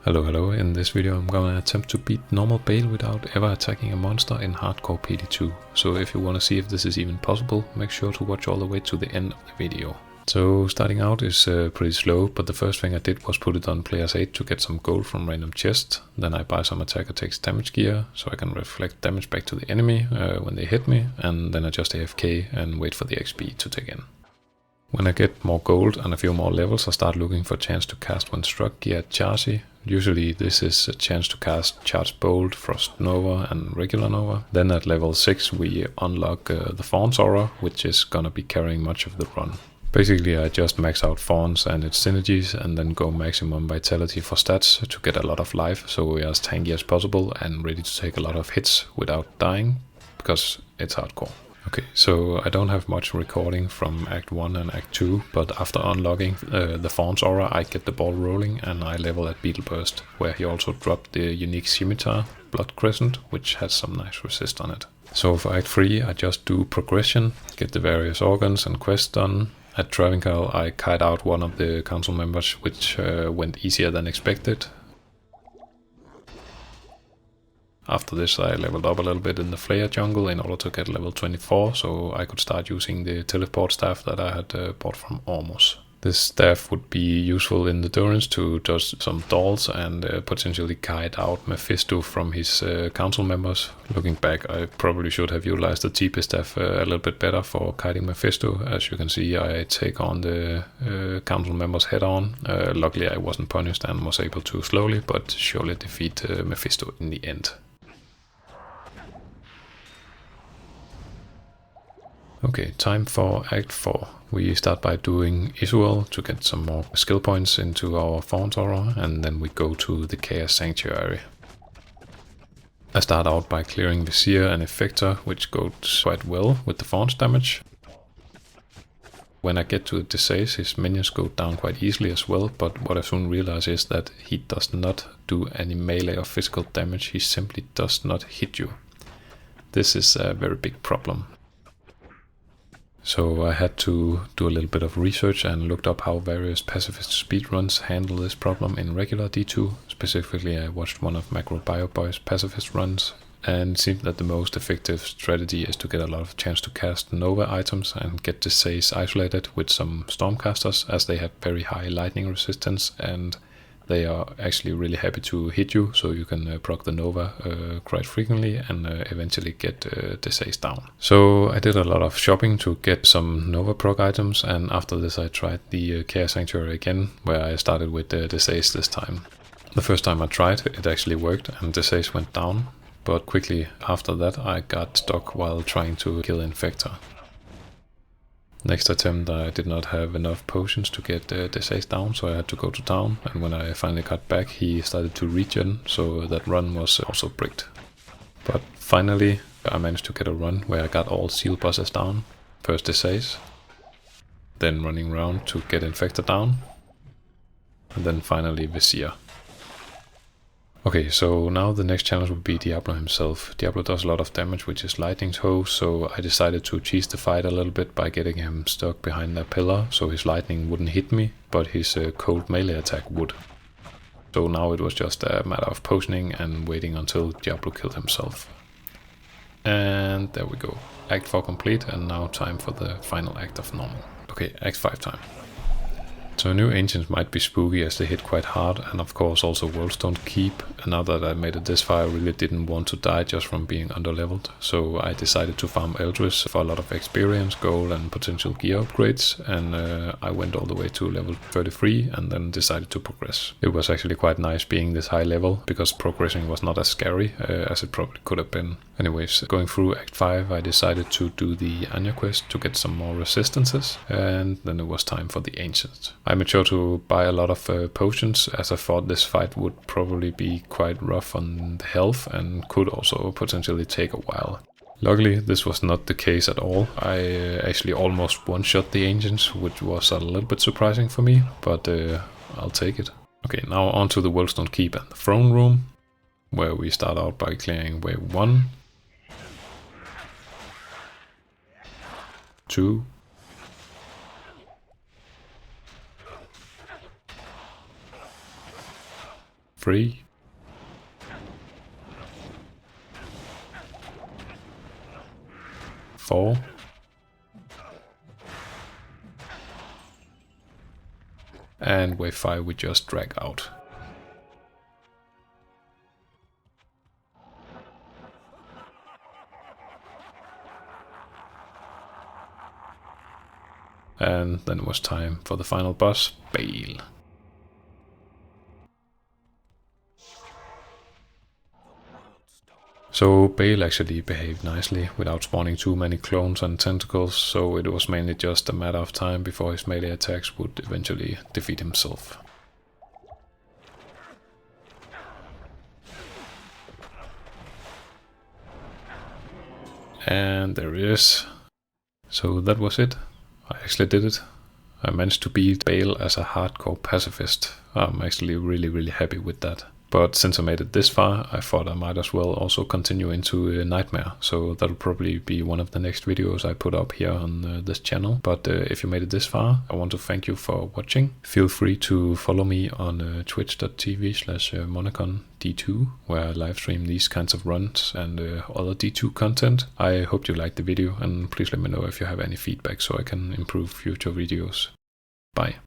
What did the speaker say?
Hello, in this video I'm gonna attempt to beat normal Baal without ever attacking a monster in hardcore PD2. So if you wanna see if this is even possible, make sure to watch all the way to the end of the video. So starting out is pretty slow, but the first thing I did was put it on player's 8 to get some gold from random chests. Then I buy some attacker takes damage gear, so I can reflect damage back to the enemy when they hit me, and then I just AFK and wait for the XP to take in. When I get more gold and a few more levels, I start looking for a chance to cast when struck gear at Chargy. Usually this is a chance to cast Charge Bolt, Frost Nova and Regular Nova. Then at level 6 we unlock the Fawn's Aura, which is gonna be carrying much of the run. Basically I just max out Fawns and its synergies and then go maximum vitality for stats to get a lot of life, so we are as tanky as possible and ready to take a lot of hits without dying, because it's hardcore. Okay, so I don't have much recording from Act 1 and Act 2, but after unlocking the Fawn's Aura I get the ball rolling and I level at Beetle Burst, where he also dropped the unique scimitar, Blood Crescent, which has some nice resist on it. So for Act 3 I just do progression, get the various organs and quests done. At Travincal I kite out one of the council members, which went easier than expected. After this I leveled up a little bit in the Flayer jungle in order to get level 24, so I could start using the teleport staff that I had bought from Ormus. This staff would be useful in the Durance to dodge some dolls and potentially kite out Mephisto from his council members. Looking back, I probably should have utilized the TP staff a little bit better for kiting Mephisto. As you can see, I take on the council members head on. Luckily I wasn't punished and was able to slowly but surely defeat Mephisto in the end. Okay, time for Act 4. We start by doing Isuel to get some more skill points into our Fawn's Aura, and then we go to the Chaos Sanctuary. I start out by clearing Vizier and Effector, which goes quite well with the Fawn's damage. When I get to Disease, his minions go down quite easily as well, but what I soon realize is that he does not do any melee or physical damage, he simply does not hit you. This is a very big problem. So I had to do a little bit of research and looked up how various Pacifist speedruns handle this problem in regular D2. Specifically I watched one of Macro BioBoy's Pacifist runs, and it seemed that the most effective strategy is to get a lot of chance to cast Nova items and get Disease isolated with some Stormcasters, as they have very high lightning resistance and they are actually really happy to hit you, so you can proc the Nova quite frequently and eventually get Disease down. So I did a lot of shopping to get some Nova proc items, and after this I tried the Chaos Sanctuary again, where I started with Disease this time. The first time I tried it actually worked and Disease went down, but quickly after that I got stuck while trying to kill Infector. Next attempt I did not have enough potions to get Disease down, so I had to go to town, and when I finally got back he started to regen, so that run was also bricked. But finally I managed to get a run where I got all seal bosses down. First Disease, then running around to get Infector down, and then finally Vizier. Okay, so now the next challenge would be Diablo himself. Diablo does a lot of damage with his lightning toe, so I decided to cheese the fight a little bit by getting him stuck behind a pillar, so his lightning wouldn't hit me, but his cold melee attack would. So now it was just a matter of potioning and waiting until Diablo killed himself. And there we go. Act 4 complete, and now time for the final act of normal. Okay, Act 5 time. So new ancients might be spooky as they hit quite hard, and of course also Worldstone Keep. And now that I made it this far I really didn't want to die just from being underleveled, so I decided to farm Eldris for a lot of experience, gold and potential gear upgrades, and I went all the way to level 33 and then decided to progress. It was actually quite nice being this high level, because progressing was not as scary as it probably could have been. Anyways, going through Act 5 I decided to do the Anya quest to get some more resistances, and then it was time for the ancients. I made sure to buy a lot of potions, as I thought this fight would probably be quite rough on the health and could also potentially take a while. Luckily this was not the case at all. I actually almost one-shot the ancients, which was a little bit surprising for me, but I'll take it. Okay, now on to the Worldstone Keep and the Throne Room, where we start out by clearing wave 1, 2, 3, 3. Four. And wave 5 we just drag out. And then it was time for the final boss, Baal. So Baal actually behaved nicely without spawning too many clones and tentacles, so it was mainly just a matter of time before his melee attacks would eventually defeat himself. And there it is. So that was it. I actually did it. I managed to beat Baal as a hardcore pacifist. I'm actually really happy with that. But since I made it this far, I thought I might as well also continue into Nightmare. So that'll probably be one of the next videos I put up here on this channel. But if you made it this far, I want to thank you for watching. Feel free to follow me on twitch.tv/monacond_D2, where I live stream these kinds of runs and other D2 content. I hope you liked the video, and please let me know if you have any feedback so I can improve future videos. Bye.